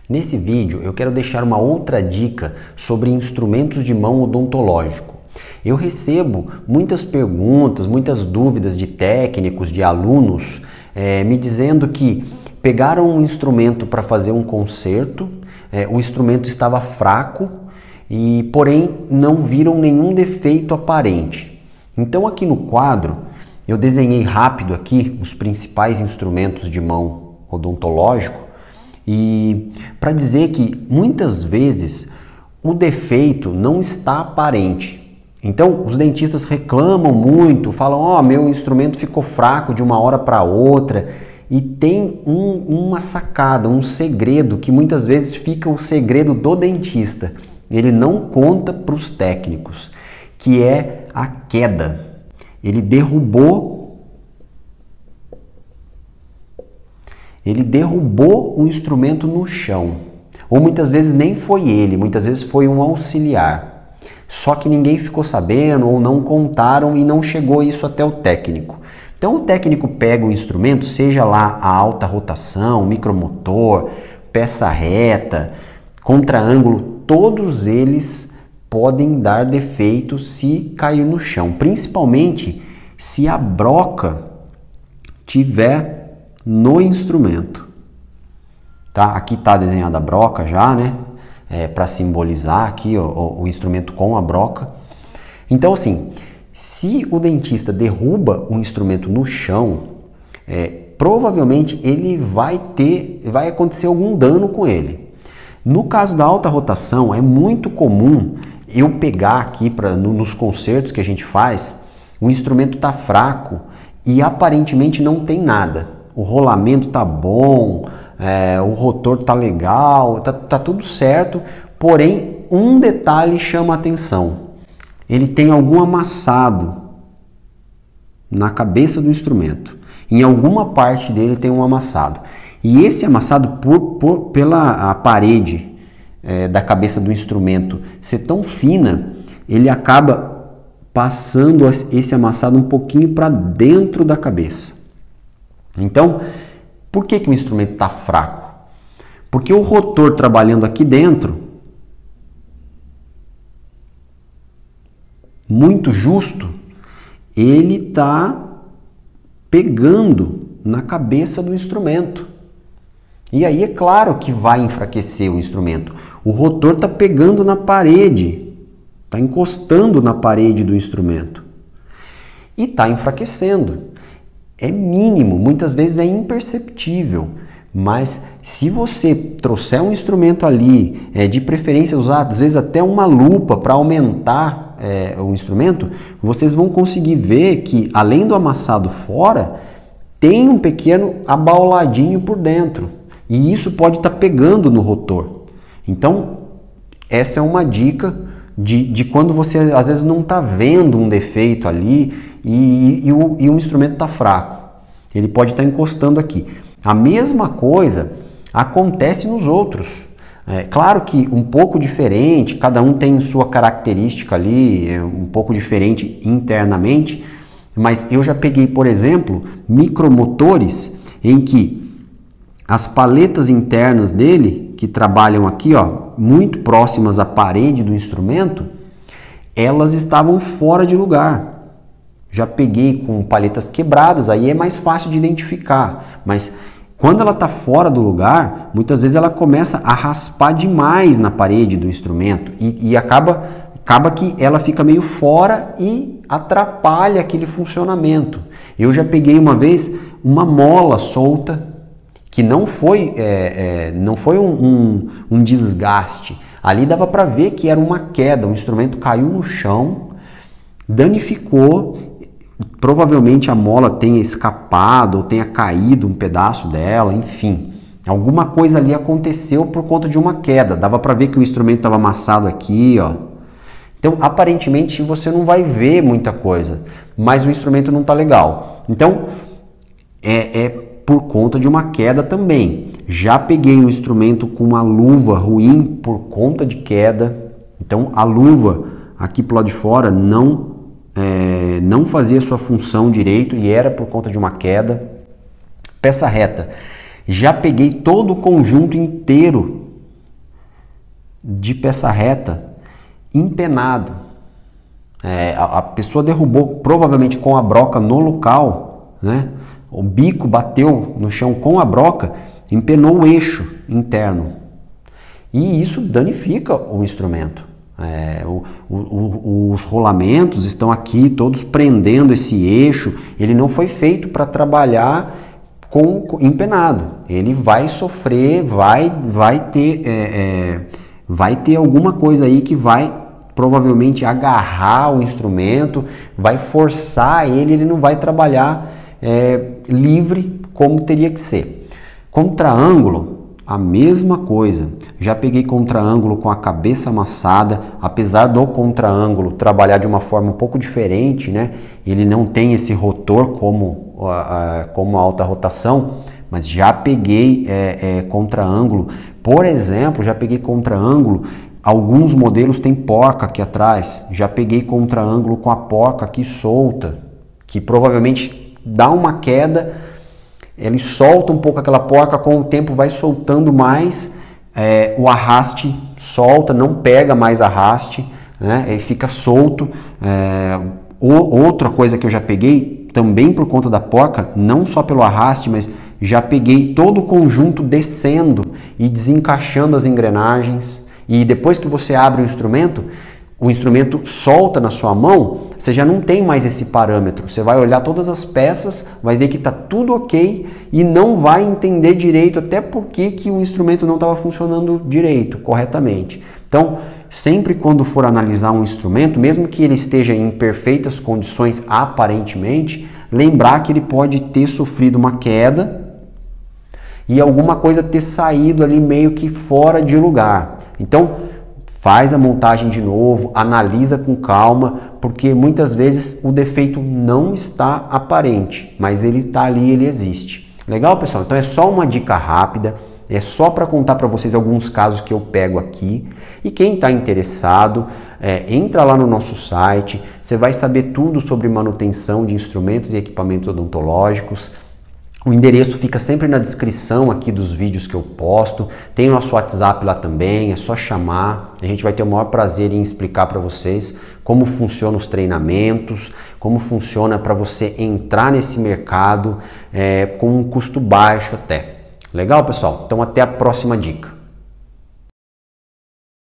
Nesse vídeo eu quero deixar uma outra dica sobre instrumentos de mão odontológico. Eu recebo muitas perguntas, muitas dúvidas de técnicos, de alunos, me dizendo que pegaram um instrumento para fazer um conserto, o instrumento estava fraco e porém não viram nenhum defeito aparente. Então aqui no quadro eu desenhei rápido aqui os principais instrumentos de mão odontológico e para dizer que muitas vezes o defeito não está aparente. Então os dentistas reclamam muito, falam: meu instrumento ficou fraco de uma hora para outra, e tem uma sacada, um segredo que muitas vezes fica o segredo do dentista. Ele não conta para os técnicos, que é a queda. Ele derrubou o instrumento no chão. Ou muitas vezes nem foi ele, muitas vezes foi um auxiliar. Só que ninguém ficou sabendo ou não contaram e não chegou isso até o técnico. Então o técnico pega o instrumento, seja lá a alta rotação, micromotor, peça reta, contraângulo, todos eles podem dar defeito se cair no chão, principalmente se a broca tiver no instrumento. Tá? Aqui está desenhada a broca já, né? Para simbolizar aqui o instrumento com a broca. Então assim, se o dentista derruba um instrumento no chão, provavelmente ele vai acontecer algum dano com ele. No caso da alta rotação, é muito comum eu pegar aqui nos concertos que a gente faz, o instrumento está fraco e aparentemente não tem nada. O rolamento está bom, o rotor está legal, tá tudo certo, porém um detalhe chama a atenção. Ele tem algum amassado na cabeça do instrumento. Em alguma parte dele tem um amassado. E esse amassado, pela a parede da cabeça do instrumento ser tão fina, ele acaba passando esse amassado um pouquinho para dentro da cabeça. Então, por que o instrumento está fraco? Porque o rotor trabalhando aqui dentro, muito justo, ele está pegando na cabeça do instrumento. E aí é claro que vai enfraquecer o instrumento. O rotor está pegando na parede, está encostando na parede do instrumento e está enfraquecendo. É mínimo, muitas vezes é imperceptível, mas se você trouxer um instrumento ali, de preferência usar às vezes até uma lupa para aumentar o instrumento, vocês vão conseguir ver que além do amassado fora, tem um pequeno abauladinho por dentro. E isso pode estar pegando no rotor. Então, essa é uma dica de quando você às vezes não está vendo um defeito ali e o instrumento está fraco. Ele pode estar encostando aqui. A mesma coisa acontece nos outros. Claro que um pouco diferente, cada um tem sua característica ali, um pouco diferente internamente, mas eu já peguei, por exemplo, micromotores em que as paletas internas dele, que trabalham aqui, muito próximas à parede do instrumento, elas estavam fora de lugar. Já peguei com paletas quebradas, aí é mais fácil de identificar, mas quando ela está fora do lugar, muitas vezes ela começa a raspar demais na parede do instrumento e acaba que ela fica meio fora e atrapalha aquele funcionamento. Eu já peguei uma vez uma mola solta, que não foi um desgaste. Ali dava para ver que era uma queda, o instrumento caiu no chão, danificou, provavelmente a mola tenha escapado ou tenha caído um pedaço dela, enfim. Alguma coisa ali aconteceu por conta de uma queda, dava para ver que o instrumento estava amassado aqui, Então, aparentemente, você não vai ver muita coisa, mas o instrumento não está legal. Então, por conta de uma queda também. Já peguei um instrumento com uma luva ruim por conta de queda. Então a luva aqui pro lado de fora não fazia sua função direito e era por conta de uma queda. Peça reta. Já peguei todo o conjunto inteiro de peça reta empenado. A pessoa derrubou provavelmente com a broca no local, né? O bico bateu no chão com a broca, empenou o eixo interno. E isso danifica o instrumento. Os rolamentos estão aqui todos prendendo esse eixo. Ele não foi feito para trabalhar com empenado. Ele vai sofrer, vai ter alguma coisa aí que vai provavelmente agarrar o instrumento, vai forçar ele não vai trabalhar livre como teria que ser. Contraângulo, a mesma coisa. Já peguei contraângulo com a cabeça amassada, apesar do contraângulo trabalhar de uma forma um pouco diferente, né? Ele não tem esse rotor como a alta rotação, mas já peguei contraângulo. Por exemplo, já peguei contraângulo, alguns modelos tem porca aqui atrás, já peguei contraângulo com a porca aqui solta, que provavelmente dá uma queda, ele solta um pouco aquela porca, com o tempo vai soltando mais, o arraste solta, não pega mais arraste, né? Ele fica solto. Outra coisa que eu já peguei, também por conta da porca, não só pelo arraste, mas já peguei todo o conjunto descendo e desencaixando as engrenagens, e depois que você abre o instrumento solta na sua mão, você já não tem mais esse parâmetro. Você vai olhar todas as peças, vai ver que está tudo ok e não vai entender direito até porque que o instrumento não estava funcionando direito, corretamente. Então, sempre quando for analisar um instrumento, mesmo que ele esteja em perfeitas condições aparentemente, lembrar que ele pode ter sofrido uma queda e alguma coisa ter saído ali meio que fora de lugar. Então, faz a montagem de novo, analisa com calma, porque muitas vezes o defeito não está aparente, mas ele está ali, ele existe. Legal, pessoal? Então é só uma dica rápida, é só para contar para vocês alguns casos que eu pego aqui. E quem está interessado, entra lá no nosso site, você vai saber tudo sobre manutenção de instrumentos e equipamentos odontológicos. O endereço fica sempre na descrição aqui dos vídeos que eu posto. Tem o nosso WhatsApp lá também, é só chamar. A gente vai ter o maior prazer em explicar para vocês como funcionam os treinamentos, como funciona para você entrar nesse mercado com um custo baixo até. Legal, pessoal? Então até a próxima dica.